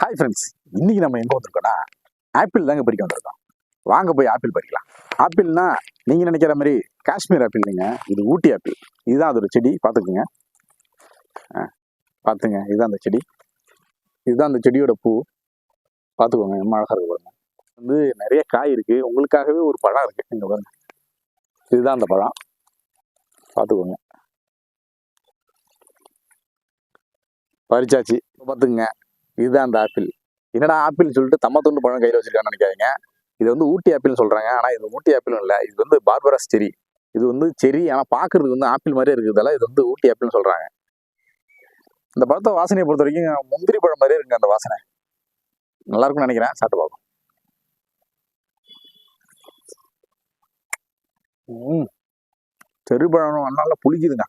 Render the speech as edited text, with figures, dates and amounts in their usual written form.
Hi friends, இன்னைக்கு நம்ம எங்கே வந்திருக்கோம்னா ஆப்பிள் தாங்க பறிக்க வந்திருக்கோம். வாங்க போய் ஆப்பிள் பறிக்கலாம். ஆப்பிள்னா நீங்கள் நினைக்கிற மாதிரி காஷ்மீர் ஆப்பிள் இல்லைங்க, இது ஊட்டி ஆப்பிள். இதுதான் அதோட செடி, பார்த்துக்குங்க. பார்த்துங்க, இதுதான் அந்த செடி. இதுதான் அந்த செடியோட பூ. பார்த்துக்கோங்க, எம்மா அழகாக இருக்கு பாருங்க. வந்து நிறைய காய் இருக்கு, உங்களுக்காகவே ஒரு பழம் இருக்கு இங்கே பாருங்க. இதுதான் அந்த பழம், பார்த்துக்கோங்க. பறிச்சாச்சு, பார்த்துக்குங்க. இதுதான் அந்த ஆப்பிள். என்னடா ஆப்பிள் சொல்லிட்டு தம்ம துண்டு பழம் கையில் வச்சிருக்கான்னு நினைக்காதீங்க. இது வந்து ஊட்டி ஆப்பிள்னு சொல்றாங்க. ஆனா இது ஊட்டி ஆப்பிளும் இல்லை, இது வந்து பார்பரஸ் செரி. இது வந்து செரி, ஆனா பாக்குறதுக்கு வந்து ஆப்பிள் மாதிரியே இருக்குதால இது வந்து ஊட்டி ஆப்பிள்னு சொல்றாங்க. இந்த பழத்தை வாசனையை பொறுத்த வரைக்கும் முந்திரி பழம் மாதிரியே இருக்குங்க அந்த வாசனை. நல்லா இருக்கும்னு நினைக்கிறேன், சாப்பிட்டு பார்ப்போம். செரி பழம் நல்லா புளிக்குதுங்க.